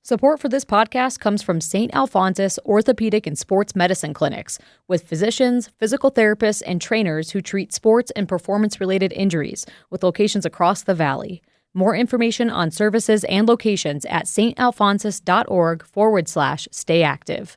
Support for this podcast comes from St. Alphonsus Orthopedic and Sports Medicine Clinics, with physicians, physical therapists, and trainers who treat sports and performance-related injuries, with locations across the valley. More information on services and locations at stalphonsus.org/stayactive.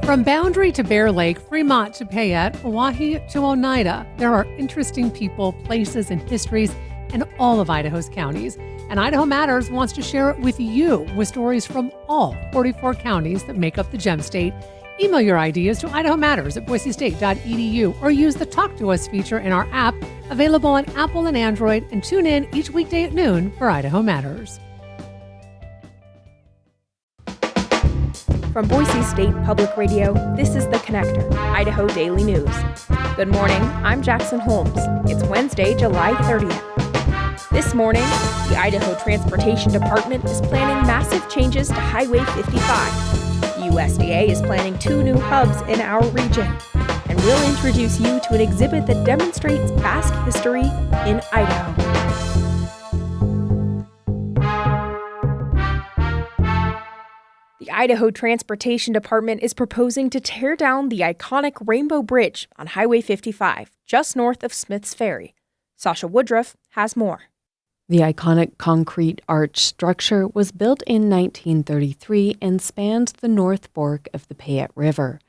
From Boundary to Bear Lake, Fremont to Payette, Oahe to Oneida, there are interesting people, places, and histories in all of Idaho's counties. And Idaho Matters wants to share it with you with stories from all 44 counties that make up the Gem State. Email your ideas to idahomatters@boisestate.edu or use the Talk to Us feature in our app, available on Apple and Android, and tune in each weekday at noon for Idaho Matters. From Boise State Public Radio, this is The Connector, Idaho Daily News. Good morning, I'm Jackson Holmes. It's Wednesday, July 30th. This morning, the Idaho Transportation Department is planning massive changes to Highway 55. The USDA is planning 2 new hubs in our region. And we'll introduce you to an exhibit that demonstrates Basque history in Idaho. The Idaho Transportation Department is proposing to tear down the iconic Rainbow Bridge on Highway 55, just north of Smith's Ferry. Sasha Woodruff has more. The iconic concrete arch structure was built in 1933 and spanned the North Fork of the Payette River.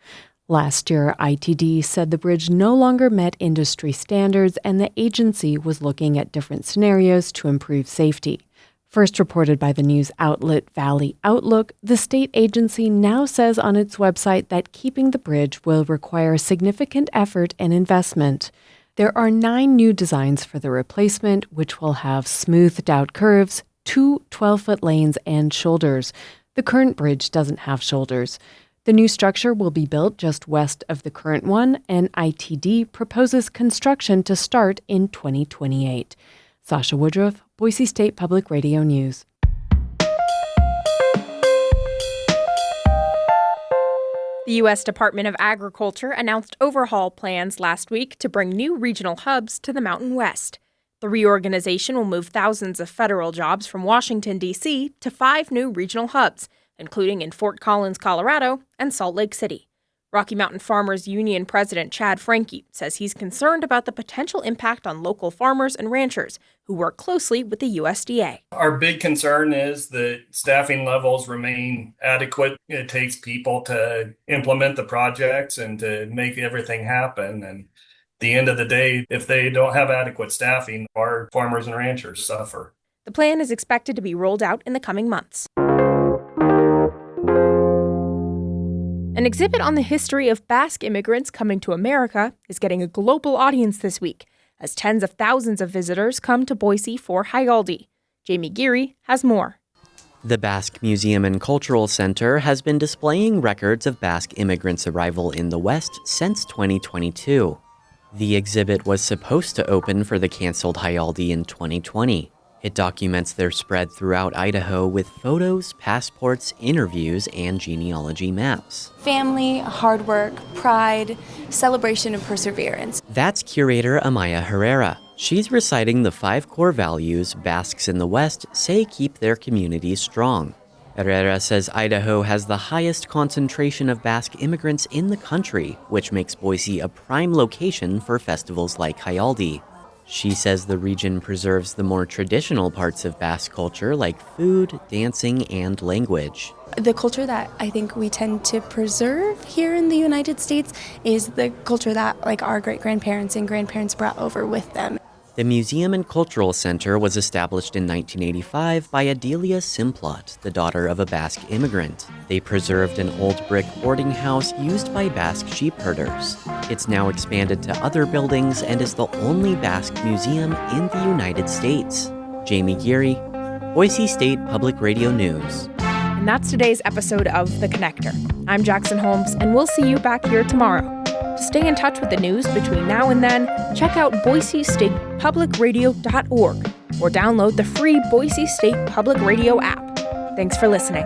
Last year, ITD said the bridge no longer met industry standards and the agency was looking at different scenarios to improve safety. First reported by the news outlet Valley Outlook, the state agency now says on its website that keeping the bridge will require significant effort and investment. There are 9 new designs for the replacement, which will have smoothed-out curves, 2 12-foot lanes, and shoulders. The current bridge doesn't have shoulders. The new structure will be built just west of the current one, and ITD proposes construction to start in 2028. Sasha Woodruff, Boise State Public Radio News. The U.S. Department of Agriculture announced overhaul plans last week to bring new regional hubs to the Mountain West. The reorganization will move thousands of federal jobs from Washington, D.C. to 5 new regional hubs, including in Fort Collins, Colorado, and Salt Lake City. Rocky Mountain Farmers Union President Chad Franke says he's concerned about the potential impact on local farmers and ranchers who work closely with the USDA. Our big concern is that staffing levels remain adequate. It takes people to implement the projects and to make everything happen. And at the end of the day, if they don't have adequate staffing, our farmers and ranchers suffer. The plan is expected to be rolled out in the coming months. An exhibit on the history of Basque immigrants coming to America is getting a global audience this week, as tens of thousands of visitors come to Boise for Hayaldi. Jamie Geary has more. The Basque Museum and Cultural Center has been displaying records of Basque immigrants' arrival in the West since 2022. The exhibit was supposed to open for the canceled Hayaldi in 2020. It documents their spread throughout Idaho with photos, passports, interviews, and genealogy maps. Family, hard work, pride, celebration, and perseverance. That's curator Amaya Herrera. She's reciting the 5 core values Basques in the West say keep their communities strong. Herrera says Idaho has the highest concentration of Basque immigrants in the country, which makes Boise a prime location for festivals like Hayaldi. She says the region preserves the more traditional parts of Basque culture like food, dancing, and language. The culture that I think we tend to preserve here in the United States is the culture that our great-grandparents and grandparents brought over with them. The Museum and Cultural Center was established in 1985 by Adelia Simplot, the daughter of a Basque immigrant. They preserved an old brick boarding house used by Basque sheep herders. It's now expanded to other buildings and is the only Basque museum in the United States. Jamie Geary, Boise State Public Radio News. And that's today's episode of The Connector. I'm Jackson Holmes, and we'll see you back here tomorrow. To stay in touch with the news between now and then, check out boisestatepublicradio.org or download the free Boise State Public Radio app. Thanks for listening.